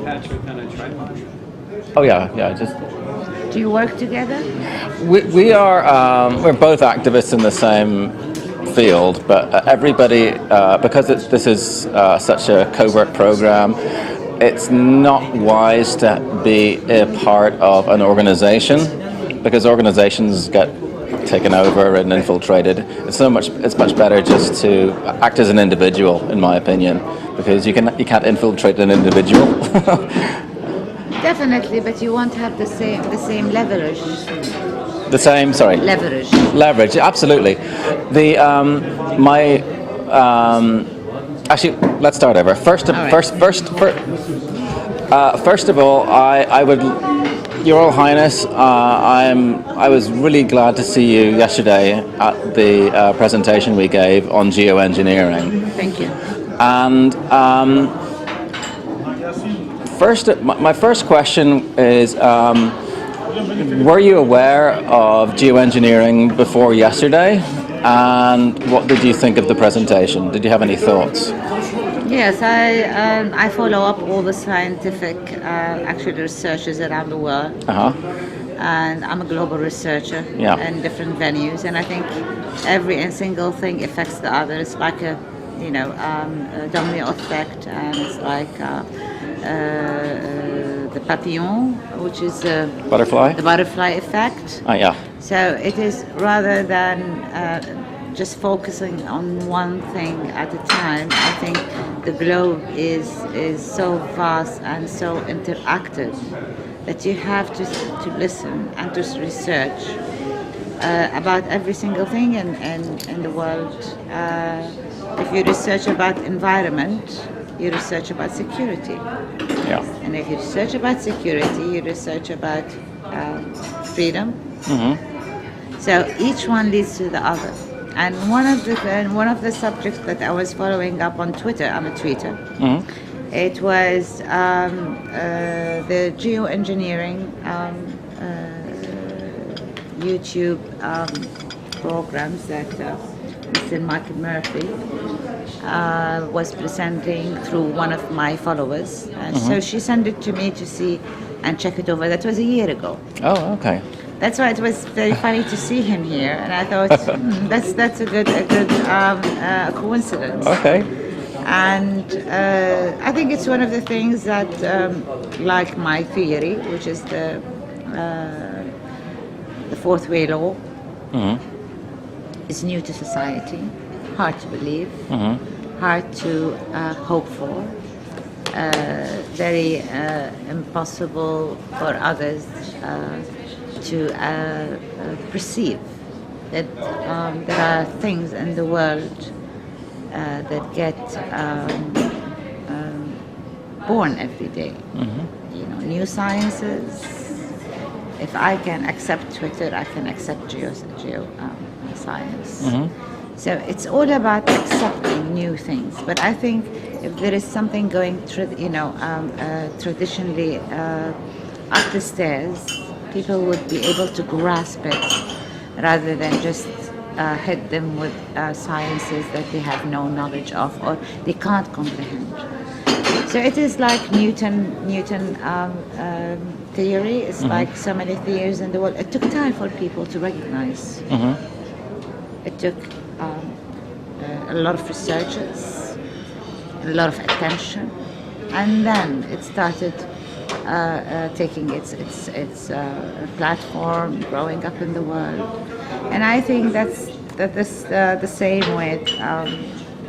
attachment on a tripod? Oh yeah. Just Do you work together? we are we're both activists in the same field, but everybody because this is such a covert program. It's not wise to be a part of an organization because organizations get taken over and infiltrated. It's much better just to act as an individual, in my opinion, because you can't infiltrate an individual. Definitely, but you won't have the same leverage. The same, sorry. Leverage, absolutely. Actually, let's start over. First of all, I would, Your Royal Highness, I was really glad to see you yesterday at the presentation we gave on geoengineering. Thank you. And my first question is, were you aware of geoengineering before yesterday? And what did you think of the presentation? Did you have any thoughts? Yes, I follow up all the scientific researches around the world. And I'm a global researcher in different venues, and I think every single thing affects the other. It's like a domino effect, and it's like the papillon, which is the butterfly effect. So it is, rather than just focusing on one thing at a time, I think the globe is so vast and so interactive that you have to listen and to research about every single thing in the world. If you research about environment, you research about security. And if you research about security, you research about freedom. So each one leads to the other. And one of the subjects that I was following up on Twitter, I'm a tweeter. It was the geoengineering YouTube programs that Mr. Michael Murphy was presenting through one of my followers. And so she sent it to me to see and check it over. That was a year ago. Oh, okay. That's why it was very funny to see him here, and I thought that's a good coincidence. Okay. And I think it's one of the things that, like my theory, which is the fourth way law, is new to society, hard to believe, hard to hope for, very impossible for others to perceive that there are things in the world that get born every day. New sciences. If I can accept Twitter, I can accept science. So it's all about accepting new things. But I think if there is something going, traditionally up the stairs, people would be able to grasp it rather than just hit them with sciences that they have no knowledge of or they can't comprehend. So it is like Newton theory. It's like so many theories in the world. It took time for people to recognize. It took a lot of researchers, a lot of attention, and then it started taking its platform, growing up in the world. And I think that's the same with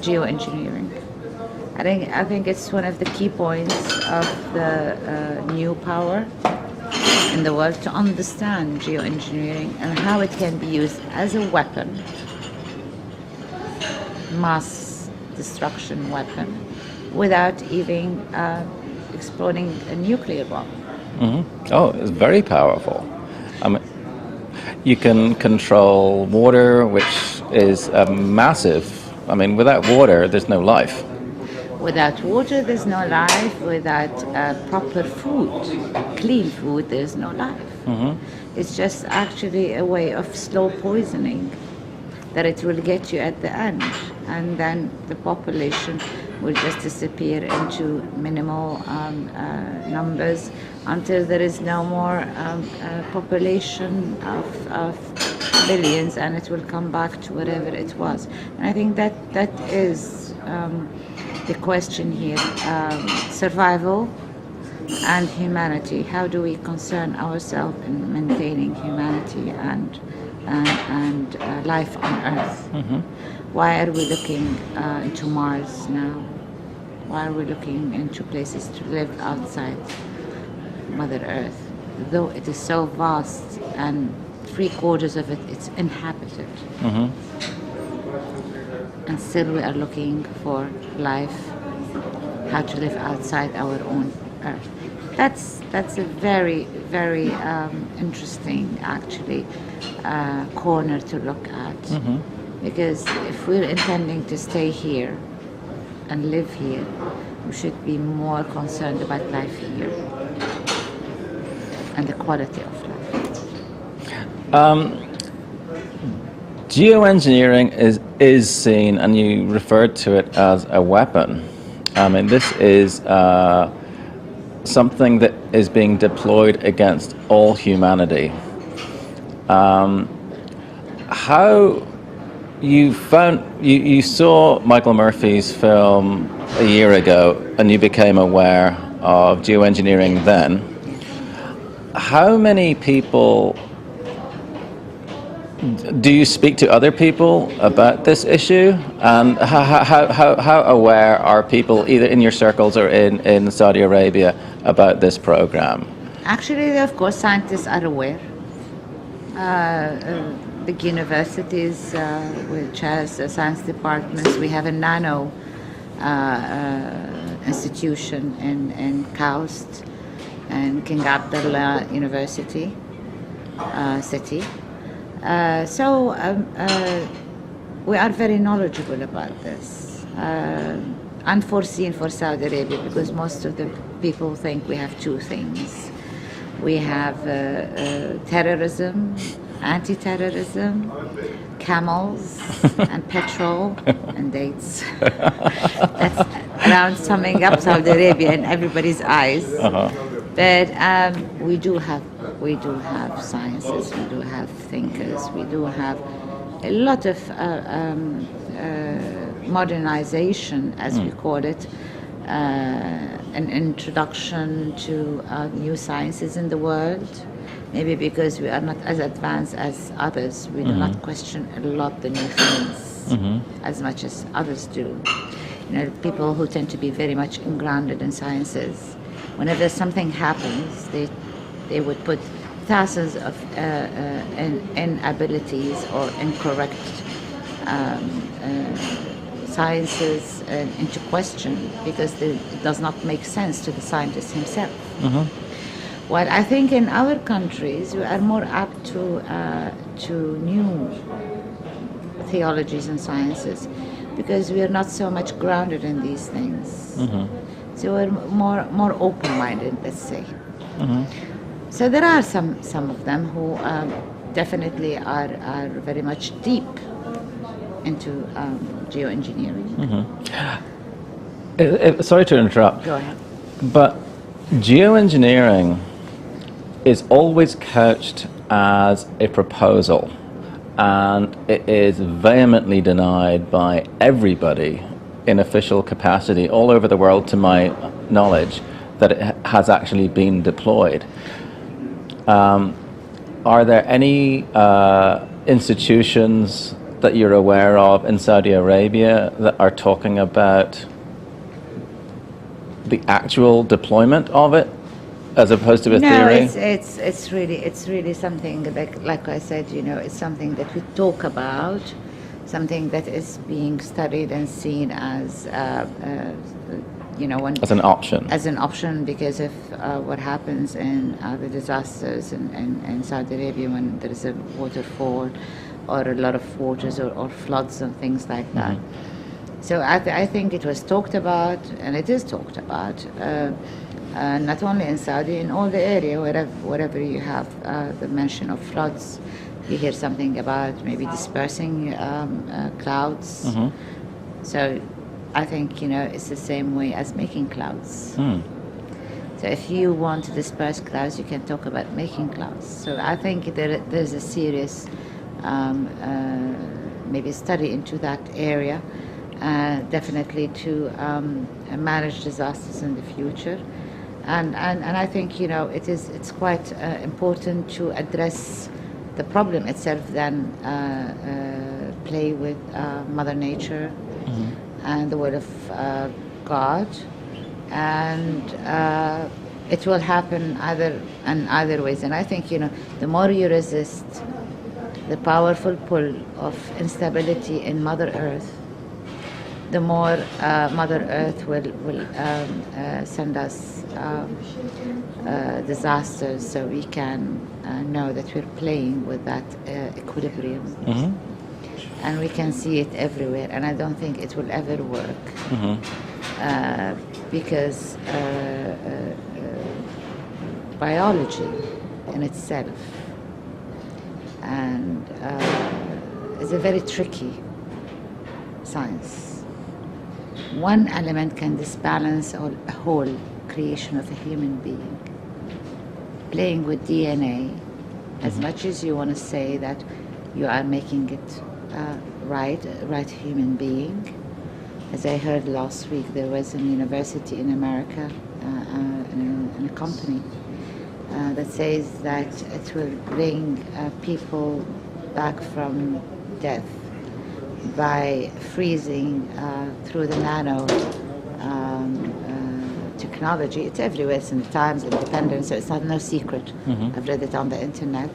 geoengineering. I think it's one of the key points of the new power in the world to understand geoengineering and how it can be used as a weapon, mass destruction weapon, without even exploding a nuclear bomb. Oh, it's very powerful. You can control water, which is massive. Without water, there's no life. Without water, there's no life. Without proper food, clean food, there's no life. It's just actually a way of slow poisoning that it will get you at the end. And then the population will just disappear into minimal numbers until there is no more population of billions, and it will come back to whatever it was. And I think that is the question here: survival and humanity. How do we concern ourselves in maintaining humanity and life on Earth? Mm-hmm. Why are we looking into Mars now? Why are we looking into places to live outside Mother Earth? Though it is so vast and 3/4 of it is inhabited. Mm-hmm. And still we are looking for life, how to live outside our own Earth. That's a very, very interesting, actually, corner to look at. Mm-hmm. Because if we're intending to stay here and live here, we should be more concerned about life here and the quality of life. Geoengineering is seen, and you referred to it as a weapon. I mean, this is something that is being deployed against all humanity. How you saw Michael Murphy's film a year ago, and you became aware of geoengineering then. How many people do you speak to other people about this issue, and how aware are people either in your circles or in Saudi Arabia about this program? Actually, of course, scientists are aware. Big universities which has science departments. We have a nano institution in Kaust and King Abdullah University city. So we are very knowledgeable about this. Unforeseen for Saudi Arabia, because most of the people think we have two things. We have terrorism, anti-terrorism, camels, and petrol, and dates. That's around summing up Saudi Arabia in everybody's eyes. Uh-huh. But we do have sciences, we do have thinkers, we do have a lot of modernization, as we call it, an introduction to new sciences in the world. Maybe because we are not as advanced as others, we do not question a lot the new things as much as others do. You know, people who tend to be very much grounded in sciences, whenever something happens, they would put thousands of inabilities or incorrect sciences into question because it does not make sense to the scientist himself. Well, I think in our countries we are more apt to new theologies and sciences because we are not so much grounded in these things. So we're more open-minded, let's say. So there are some of them who definitely are very much deep into geoengineering. Sorry to interrupt. Go ahead. But geoengineering is always couched as a proposal, and it is vehemently denied by everybody in official capacity all over the world, to my knowledge, that it has actually been deployed. Are there any institutions that you're aware of in Saudi Arabia that are talking about the actual deployment of it, as opposed to a theory? No, it's really something like I said, you know, it's something that we talk about, something that is being studied and seen as, you know, as an option. As an option because of what happens in the disasters in Saudi Arabia when there is a waterfall or a lot of waters or floods and things like that. So I think it was talked about, and it is talked about, not only in Saudi, in all the area, wherever you have the mention of floods, you hear something about maybe dispersing clouds. So I think, it's the same way as making clouds. So if you want to disperse clouds, you can talk about making clouds. So I think there's a serious maybe study into that area, definitely to manage disasters in the future. And I think, it's quite important to address the problem itself than play with Mother Nature and the will of God. And it will happen either ways. And I think, the more you resist the powerful pull of instability in Mother Earth, the more Mother Earth will send us disasters, so we can know that we're playing with that equilibrium. And we can see it everywhere, and I don't think it will ever work because biology in itself and is a very tricky science. One element can disbalance a whole creation of a human being. Playing with DNA, as much as you want to say that you are making it right human being. As I heard last week, there was a university in America, in a company, that says that it will bring people back from death by freezing through the nano technology. It's everywhere, it's in the Times, Independent, so it's no secret. I've read it on the internet.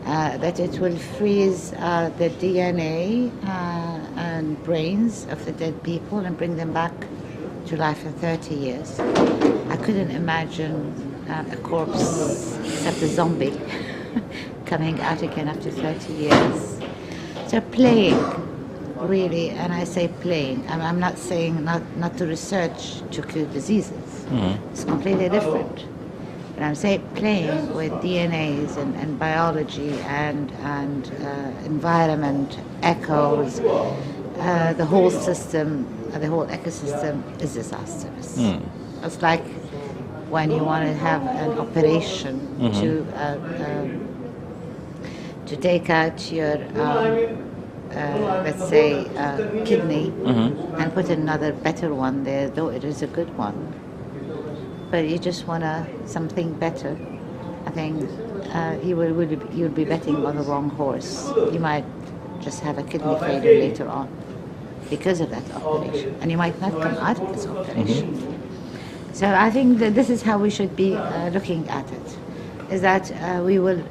That it will freeze the DNA and brains of the dead people and bring them back to life in 30 years. I couldn't imagine a corpse, except a zombie, coming out again after 30 years. So playing, really, and I say playing, I'm not saying not to research to cure diseases. It's completely different. But I'm saying playing with DNAs and biology and environment, echoes, the whole system, the whole ecosystem is disastrous. It's like when you want to have an operation to take out your, let's say, kidney and put another better one there, though it is a good one. But you just want something better. I think you'll be betting on the wrong horse. You might just have a kidney failure later on because of that operation, and you might not come out of this operation. So I think that this is how we should be looking at it, is that we will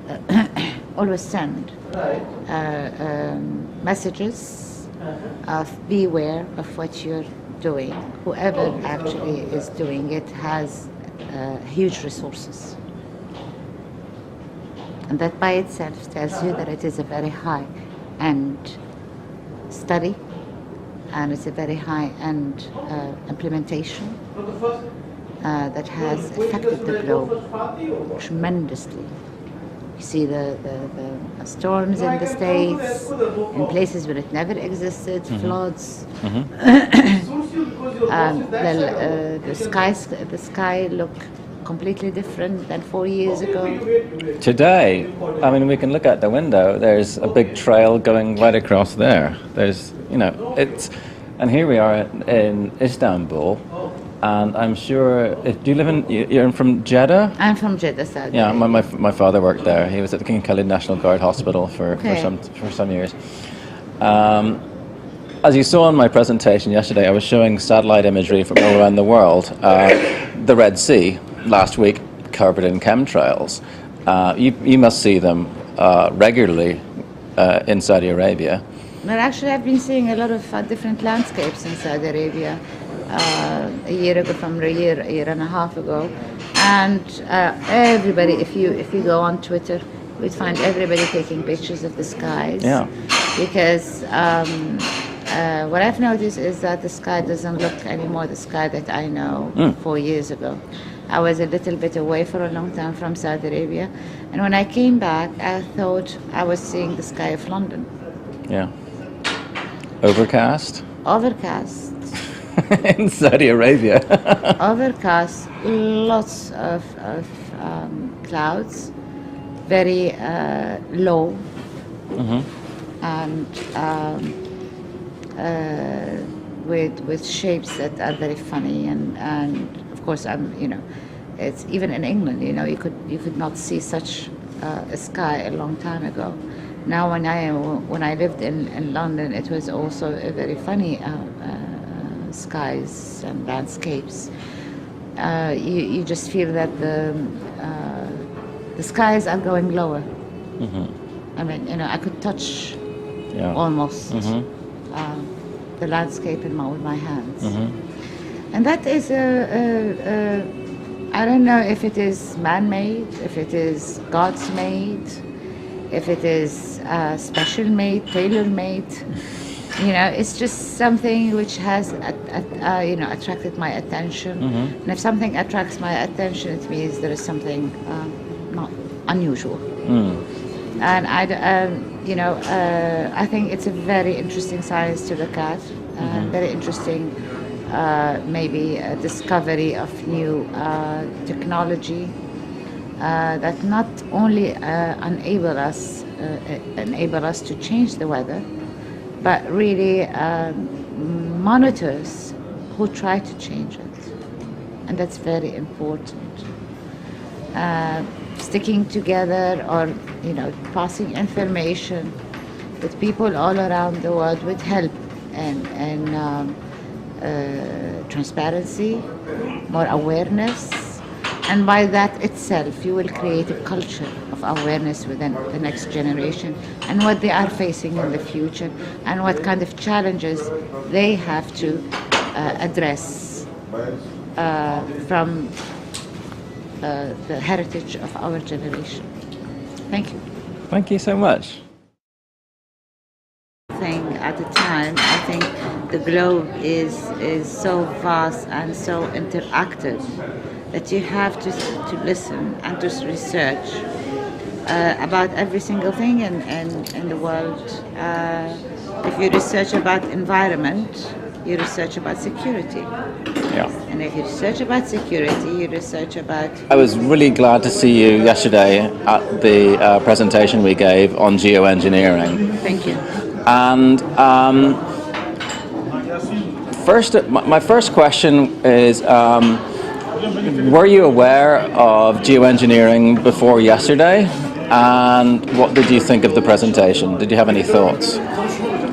always send messages of beware of what you're doing. Whoever actually is doing it has huge resources. And that by itself tells you that it is a very high-end study, and it's a very high-end implementation that has affected the globe tremendously. You see the storms in the States, in places where it never existed, floods. The sky look completely different than 4 years ago. Today, I mean, we can look out the window. There's a big trail going right across there. There's, and here we are in Istanbul. And I'm sure, you're from Jeddah? I'm from Jeddah, Saud. Yeah, my father worked there. He was at the King Khalid National Guard Hospital for some years. As you saw in my presentation yesterday, I was showing satellite imagery from all around the world. The Red Sea, last week, covered in chemtrails. You must see them regularly in Saudi Arabia. But actually, I've been seeing a lot of different landscapes in Saudi Arabia. A year and a half ago, and everybody, if you go on Twitter, you'd find everybody taking pictures of the skies. Yeah. Because what I've noticed is that the sky doesn't look anymore the sky that I know 4 years ago. I was a little bit away for a long time from Saudi Arabia, and when I came back, I thought I was seeing the sky of London. Yeah. Overcast. In Saudi Arabia. Overcast, lots of clouds, very low, and with shapes that are very funny, and of course it's even in England, you could not see such a sky a long time ago. Now when I lived in London, it was also a very funny skies and landscapes. You just feel that the skies are going lower. I mean, I could touch almost the landscape with my hands. And that is I don't know if it is man-made, if it is God's made, if it is special made, tailor-made. It's just something which has attracted my attention. And if something attracts my attention, it means there is something not unusual. And I think it's a very interesting science to look at, very interesting, maybe a discovery of new technology that not only enable us to change the weather, but really monitors who try to change it, and that's very important. Sticking together or passing information with people all around the world would help and transparency, more awareness, and by that itself you will create a culture of awareness within the next generation and what they are facing in the future and what kind of challenges they have to address from the heritage of our generation. Thank you. Thank you so much. At the time, I think the globe is so vast and so interactive that you have to listen and to research about every single thing in the world. If you research about environment, you research about security. Yeah. And if you research about security, you research about... I was really glad to see you yesterday at the presentation we gave on geoengineering. Thank you. And my first question is, were you aware of geoengineering before yesterday? And what did you think of the presentation? Did you have any thoughts?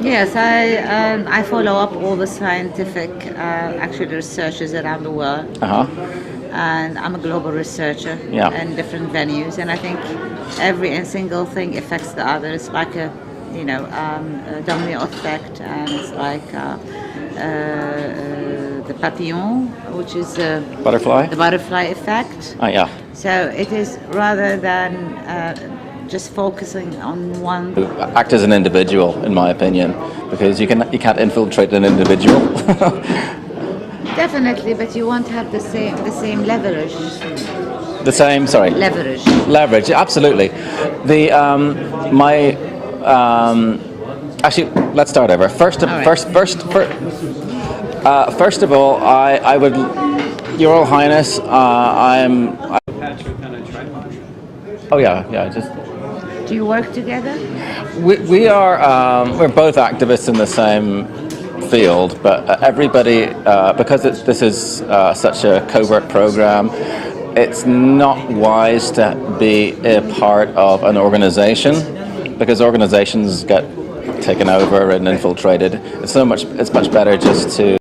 Yes, I follow up all the scientific researches around the world. And I'm a global researcher in different venues, and I think every single thing affects the other. It's like a domino effect, and it's like the papillon, which is the butterfly effect. So it is rather than just focusing on one. Act as an individual, in my opinion, because you can't infiltrate an individual. Definitely, but you won't have the same leverage. The same, sorry. Leverage. Leverage, absolutely. Actually, let's start over. First of all, I would, Your Royal Highness, Oh yeah, just. Do you work together? We are. We're both activists in the same field, but everybody, because this is such a covert program, it's not wise to be a part of an organization, because organizations get taken over and infiltrated. It's much better just to